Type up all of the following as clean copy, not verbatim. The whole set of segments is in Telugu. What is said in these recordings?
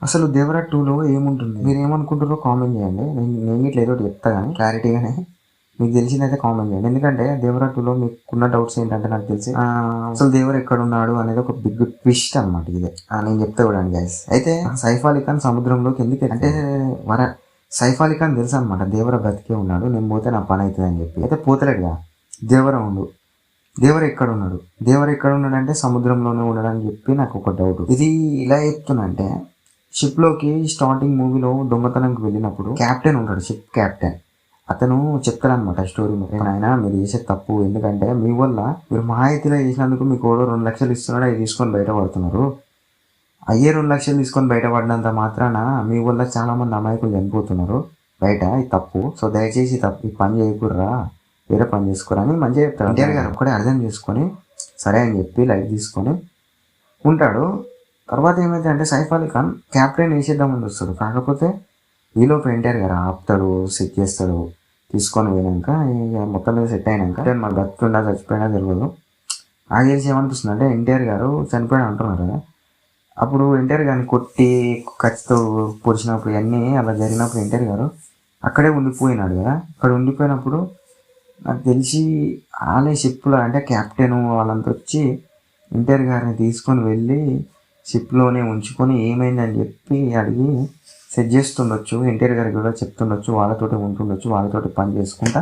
అసలు దేవరా 2లో ఏముంటుంది, మీరు ఏమనుకుంటారో కామెంట్ చేయండి. నేను ఇట్లా ఏదో చెప్తా కానీ క్లారిటీగానే మీకు తెలిసిందైతే కామెంట్ చేయండి. ఎందుకంటే దేవరా 2లో మీకున్న డౌట్స్ ఏంటంటే నాకు తెలిసి అసలు దేవర ఎక్కడ ఉన్నాడు అనేది ఒక బిగ్ ట్విస్ట్ అనమాట. ఇదే నేను చెప్తా చూడండి గైస్. అయితే సైఫ్ అలీ ఖాన్ సముద్రంలోకి ఎందుకు అంటే సైఫ్ అలీ ఖాన్ తెలుసు అనమాట దేవర బతికే ఉన్నాడు, నేను పోతే నా పని అవుతుంది అని చెప్పి. అయితే పోతలేడుగా, దేవర ఉండు, దేవర ఎక్కడ ఉన్నాడు, దేవర ఎక్కడ ఉన్నాడు అంటే సముద్రంలోనే ఉన్నాడు అని చెప్పి నాకు ఒక డౌట్. ఇది ఇలా చెప్తున్నా అంటే షిప్లోకి స్టార్టింగ్ మూవీలో దొంగతనంకి వెళ్ళినప్పుడు క్యాప్టెన్ ఉంటాడు, షిప్ క్యాప్టెన్. అతను చెప్తాడనమాట స్టోరీ. ఆయన మీరు చేసే తప్పు, ఎందుకంటే మీ వల్ల మీరు మాహితిలో చేసినందుకు మీకు 2 లక్షలు ఇస్తున్నాడు, అవి తీసుకొని బయటపడుతున్నారు. అయ్యే 2 లక్షలు తీసుకొని బయటపడినంత మాత్రాన మీ వల్ల చాలా మంది అమాయకులు చనిపోతున్నారు బయట, ఇది తప్పు. సో దయచేసి తప్పు ఈ పని చేయకూడరా, వేరే పని చేసుకోరని మంచిగా చెప్తాడు. ఎన్టీఆర్ గారు ఒక్కడే అర్థం చేసుకొని సరే అని చెప్పి లైట్ తీసుకొని ఉంటాడు. తర్వాత ఏమైతే అంటే సైఫ్ అలీ ఖాన్ క్యాప్టెన్ వేసేద్దామని వస్తాడు. కాకపోతే ఈలోపు ఎన్టీఆర్ గారు ఆపుతాడు, సెట్ చేస్తాడు. తీసుకొని పోయినాక మొత్తం మీద సెట్ అయినాక మాకు బతుకుండా చచ్చిపోయినా తెలియదు. ఆ తెలిసి ఏమనిపిస్తుంది అంటే ఎన్టీఆర్ గారు చనిపోయాడు అంటున్నారు కదా, అప్పుడు ఎన్టీఆర్ గారిని కొట్టి ఖచ్చితో పొడిచినప్పుడు ఇవన్నీ అలా జరిగినప్పుడు ఎన్టీఆర్ గారు అక్కడే ఉండిపోయినాడు కదా. అక్కడ ఉండిపోయినప్పుడు నాకు తెలిసి వాళ్ళే షిప్లో అంటే క్యాప్టెన్ వాళ్ళంతా వచ్చి ఎన్టీఆర్ గారిని తీసుకొని వెళ్ళి షిప్లోనే ఉంచుకొని ఏమైందని చెప్పి అడిగి సెట్ చేస్తుండొచ్చు. ఎన్టీఆర్ గారికి కూడా చెప్తుండొచ్చు, వాళ్ళతోటి ఉంటుండొచ్చు, వాళ్ళతోటి పని చేసుకుంటా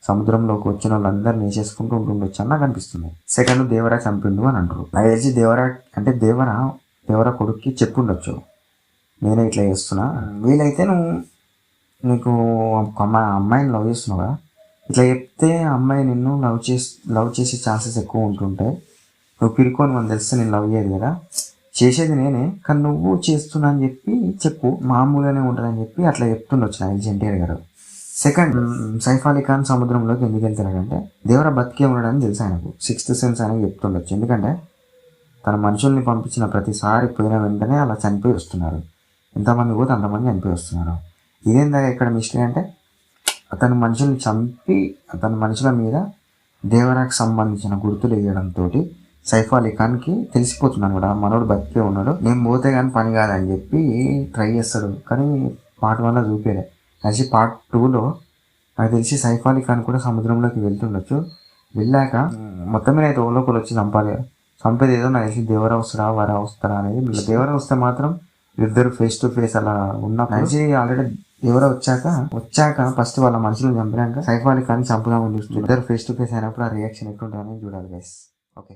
సముద్రంలోకి వచ్చిన వాళ్ళందరినీ వేసేసుకుంటూ ఉంటుండొచ్చు అని నాకు అనిపిస్తుంది. సెకండ్ దేవరా చంపిండు అని అంటారు. నాకు తెలిసి దేవరా అంటే దేవరా కొడుక్కి చెప్పుండొచ్చు, నేనే ఇట్లా చేస్తున్నా, వీలైతే నీకు ఒక అమ్మాయిని లవ్ చేస్తున్నావు కదా, ఇట్లా చెప్తే అమ్మాయి నిన్ను లవ్ చేసే ఛాన్సెస్ ఎక్కువ ఉంటుంటాయి. నువ్వు పిరుకొని మనం తెలిస్తే నేను లవ్ చేయదు కదా, చేసేది నేనే కానీ నువ్వు చేస్తున్నా అని చెప్పి చెప్పు, మామూలుగానే ఉంటుందని చెప్పి అట్లా చెప్తుండొచ్చు నాకు ఎన్టీఆర్ గారు. సెకండ్ సైఫ్ అలీ ఖాన్ సముద్రంలోకి ఎందుకు వెళ్తున్నాడంటే దేవర బతికే ఉన్నాడని తెలుసు ఆయనకు, 6th సెన్స్ అనేది చెప్తుండొచ్చు. ఎందుకంటే తన మనుషుల్ని పంపించిన ప్రతిసారి పోయిన వెంటనే అలా చనిపోయి వస్తున్నారు. ఎంతమంది పోతే అంతమంది చనిపోయి వస్తున్నారు. ఇదేందా ఇక్కడ మిస్టరీ అంటే అతని మనుషుల్ని చంపి అతని మనుషుల మీద దేవరాకు సంబంధించిన గుర్తులు వేయడంతో సైఫ్ అలీ ఖాన్కి తెలిసిపోతున్నాను కూడా మనోడు బతికే ఉన్నాడు, నేను పోతే కానీ పని కాదని చెప్పి ట్రై చేస్తాడు. కానీ పార్ట్ 1లో చూపేదే. కలిసి పార్ట్ 2లో నాకు తెలిసి సైఫ్ అలీ ఖాన్ కూడా సముద్రంలోకి వెళ్తుండొచ్చు. వెళ్ళాక మొత్తం మీద అయితే ఓలోకలు వచ్చి చంపేది ఏదో నాకు తెలిసి దేవరా వస్తాడా వరా వస్తాడా అనేది. దేవరా వస్తే మాత్రం ఇద్దరు ఫేస్ టు ఫేస్ అలా ఉన్న కలిసి ఆల్రెడీ దేవరా వచ్చాక ఫస్ట్ వాళ్ళ మనుషులను చంపినాక సైఫ్ అలీ ఖాన్ చంపుదామని చూస్తుంది. ఇద్దరు ఫేస్ టు ఫేస్ అయినప్పుడు ఆ రియాక్షన్ ఎట్లుంటుందని చూడాలి గైస్. ఓకే.